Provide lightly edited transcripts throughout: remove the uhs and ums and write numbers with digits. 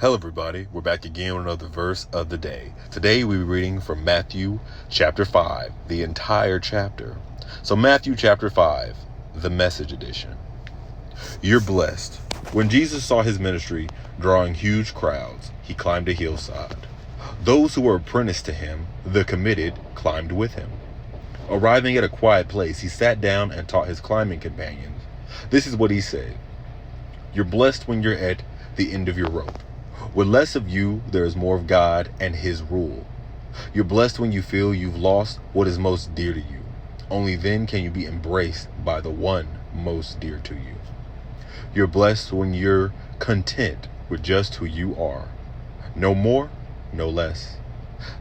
Hello everybody, we're back again with another verse of the day. Today we're reading from Matthew chapter 5, the entire chapter. So Matthew chapter 5, the Message edition. You're blessed. When Jesus saw his ministry drawing huge crowds, he climbed a hillside. Those who were apprenticed to him, the committed, climbed with him. Arriving at a quiet place, he sat down and taught his climbing companions. This is what he said. You're blessed when you're at the end of your rope. With less of you, there is more of God and his rule. You're blessed when you feel you've lost what is most dear to you. Only then can you be embraced by the one most dear to you. You're blessed when you're content with just who you are. No more, no less.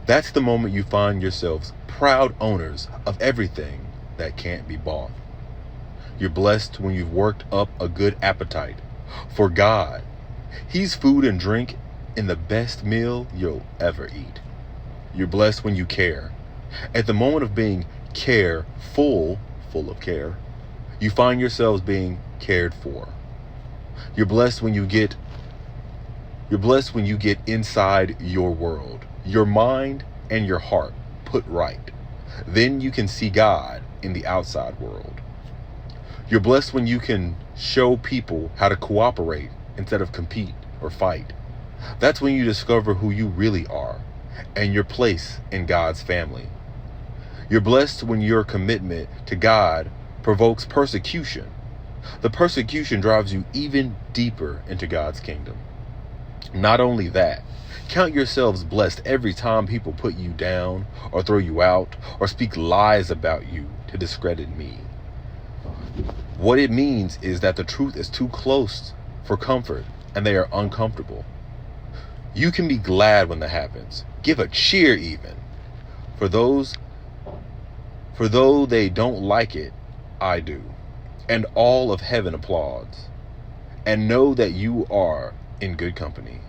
That's the moment you find yourselves proud owners of everything that can't be bought. You're blessed when you've worked up a good appetite for God. He's food and drink in the best meal you'll ever eat. You're blessed when you care. At the moment of being full of care, you find yourselves being cared for. You're blessed when you get inside your world, your mind and your heart put right. Then you can see God in the outside world. You're blessed when you can show people how to cooperate instead of compete or fight. That's when you discover who you really are and your place in God's family. You're blessed when your commitment to God provokes persecution. The persecution drives you even deeper into God's kingdom. Not only that, count yourselves blessed every time people put you down or throw you out or speak lies about you to discredit me. What it means is that the truth is too close for comfort and they are uncomfortable. You can be glad when that happens. Give a cheer even. For though they don't like it, I do. And all of heaven applauds. And know that you are in good company.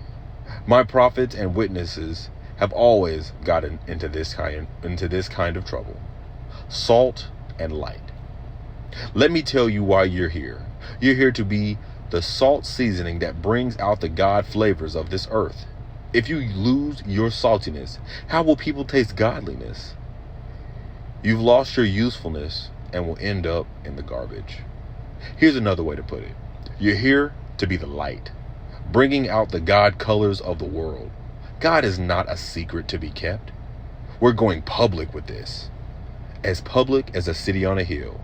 My prophets and witnesses have always gotten into this kind of trouble. Salt and light. Let me tell you why you're here. You're here to be the salt seasoning that brings out the God flavors of this earth. If you lose your saltiness, how will people taste godliness? You've lost your usefulness and will end up in the garbage. Here's another way to put it. You're here to be the light, bringing out the God colors of the world. God is not a secret to be kept. We're going public with this. As public as a city on a hill.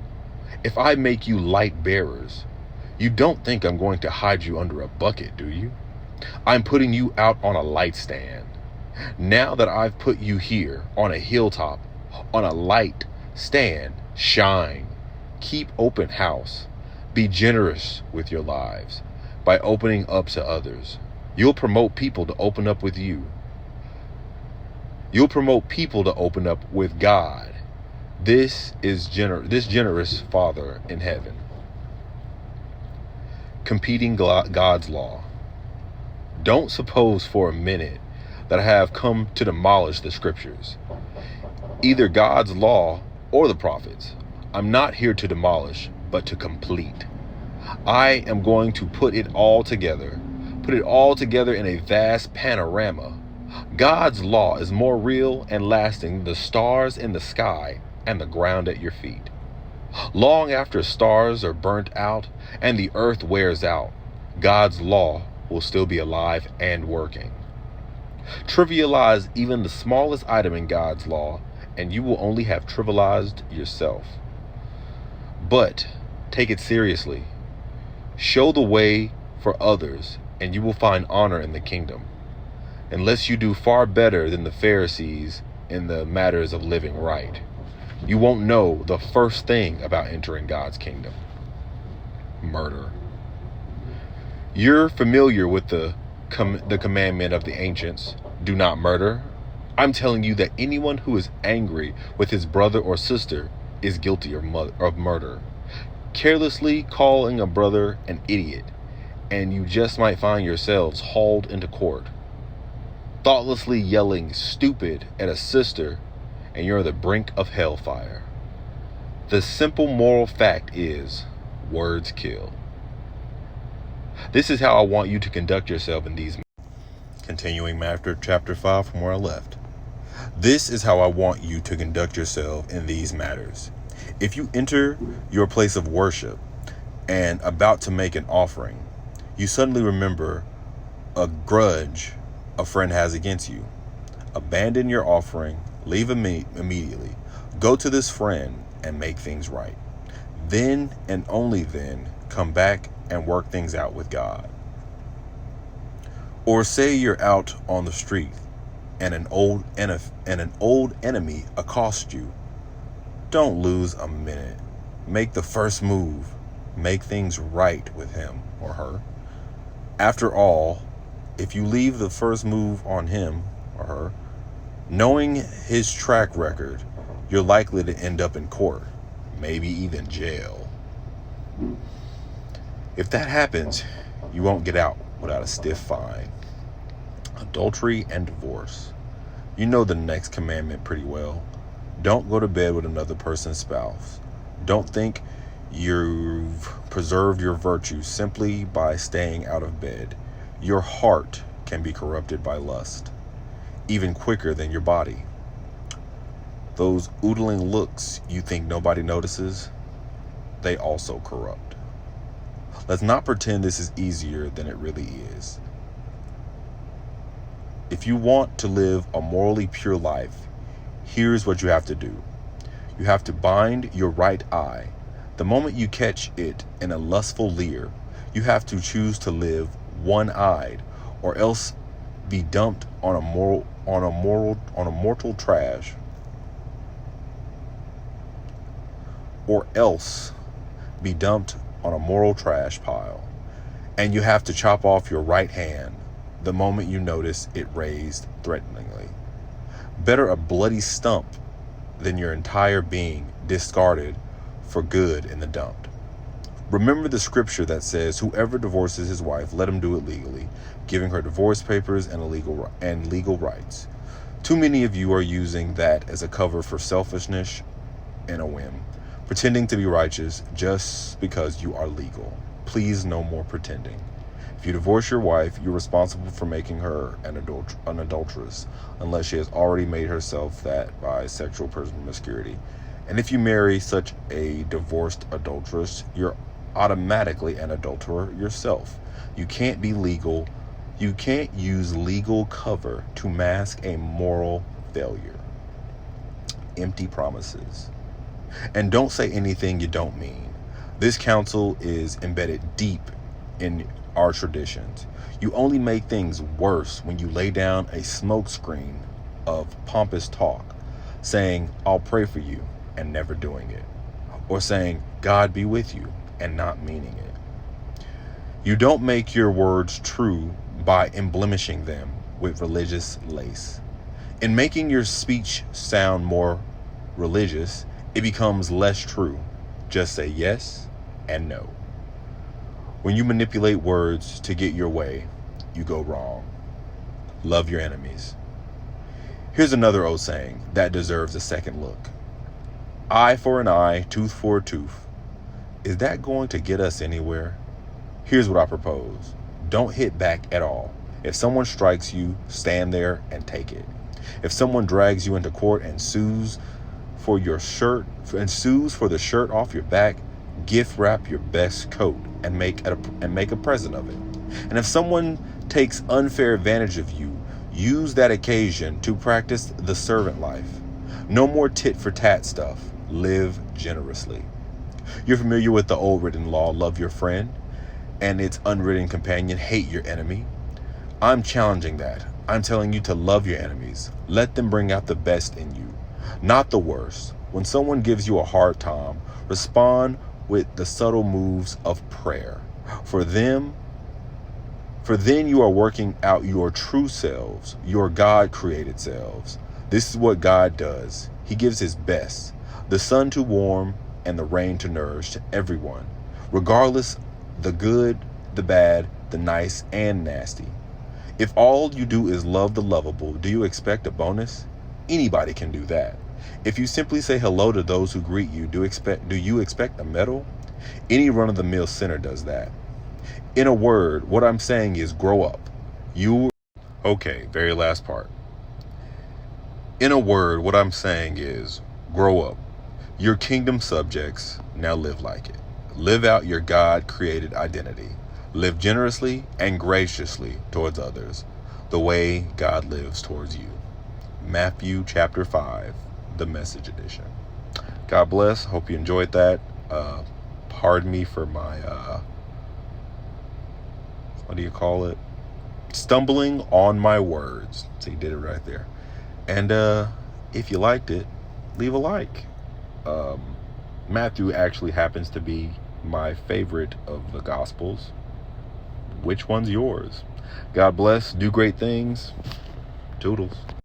If I make you light bearers, you don't think I'm going to hide you under a bucket, do you? I'm putting you out on a light stand. Now that I've put you here on a hilltop, on a light stand, shine. Keep open house. Be generous with your lives by opening up to others. You'll promote people to open up with you. You'll promote people to open up with God. This generous Father in heaven. Competing God's law. Don't suppose for a minute that I have come to demolish the scriptures, either God's law or the prophets. I'm not here to demolish, but to complete. I am going to put it all together in a vast panorama. God's law is more real and lasting than the stars in the sky and the ground at your feet. Long after stars are burnt out and the earth wears out, God's law will still be alive and working. Trivialize even the smallest item in God's law, and you will only have trivialized yourself. But take it seriously. Show the way for others, and you will find honor in the kingdom. Unless you do far better than the Pharisees in the matters of living right, you won't know the first thing about entering God's kingdom. Murder. You're familiar with the commandment of the ancients, do not murder. I'm telling you that anyone who is angry with his brother or sister is guilty of murder. Carelessly calling a brother an idiot, and you just might find yourselves hauled into court. Thoughtlessly yelling stupid at a sister, and you're on the brink of hellfire. The simple moral fact is, words kill. This is how I want you to conduct yourself in these. Continuing after chapter 5 from where I left. This is how I want you to conduct yourself in these matters. If you enter your place of worship and about to make an offering, you suddenly remember a grudge a friend has against you. Abandon your offering, leave immediately. Go to this friend and make things right. Then and only then come back and work things out with God. Or say you're out on the street and an old enemy accosts you. Don't lose a minute. Make the first move. Make things right with him or her. After all, if you leave the first move on him or her, knowing his track record, you're likely to end up in court, maybe even jail. If that happens, you won't get out without a stiff fine. Adultery and divorce. You know the next commandment pretty well. Don't go to bed with another person's spouse. Don't think you've preserved your virtue simply by staying out of bed. Your heart can be corrupted by lust, even quicker than your body. Those oodling looks you think nobody notices, they also corrupt. Let's not pretend this is easier than it really is. If you want to live a morally pure life, here's what you have to do. You have to bind your right eye. The moment you catch it in a lustful leer, you have to choose to live one-eyed, or else be dumped on a mortal trash. Or else be dumped on a moral trash pile. And you have to chop off your right hand the moment you notice it raised threateningly. Better a bloody stump than your entire being discarded for good in the dump. Remember the scripture that says, whoever divorces his wife, let him do it legally, giving her divorce papers and legal rights. Too many of you are using that as a cover for selfishness and a whim, pretending to be righteous just because you are legal. Please, no more pretending. If you divorce your wife, you're responsible for making her an adulteress, unless she has already made herself that by sexual promiscuity. And if you marry such a divorced adulteress, you're automatically an adulterer yourself. You can't use legal cover to mask a moral failure. Empty promises. And don't say anything you don't mean. This counsel is embedded deep in our traditions. You only make things worse when you lay down a smokescreen of pompous talk, saying, I'll pray for you, and never doing it. Or saying, God be with you, and not meaning it. You don't make your words true by embellishing them with religious lace. In making your speech sound more religious, it becomes less true. Just say yes and no. When you manipulate words to get your way, you go wrong. Love your enemies. Here's another old saying that deserves a second look. Eye for an eye, tooth for a tooth. Is that going to get us anywhere? Here's what I propose. Don't hit back at all. If someone strikes you, stand there and take it. If someone drags you into court and sues for the shirt off your back, gift wrap your best coat and make a present of it. And if someone takes unfair advantage of you, use that occasion to practice the servant life. No more tit for tat stuff. Live generously. You're familiar with the old written law, love your friend, and its unwritten companion, hate your enemy. I'm challenging that. I'm telling you to love your enemies. Let them bring out the best in you, not the worst. When someone gives you a hard time, respond with the subtle moves of prayer. For then you are working out your true selves, your God-created selves. This is what God does. He gives his best, the sun to warm and the rain to nourish to everyone, regardless the good, the bad, the nice, and nasty. If all you do is love the lovable, do you expect a bonus? Anybody can do that. If you simply say hello to those who greet you, do you expect a medal? Any run-of-the-mill sinner does that. In a word, what I'm saying is grow up. Okay, very last part. In a word, what I'm saying is grow up. Your kingdom subjects, now live like it. Live out your God created identity. Live generously and graciously towards others, the way God lives towards you. Matthew chapter 5, the Message edition. God bless. Hope you enjoyed that. Pardon me for my, what do you call it? Stumbling on my words. So you did it right there. And if you liked it, leave a like. Matthew actually happens to be my favorite of the Gospels. Which one's yours? God bless. Do great things. Toodles.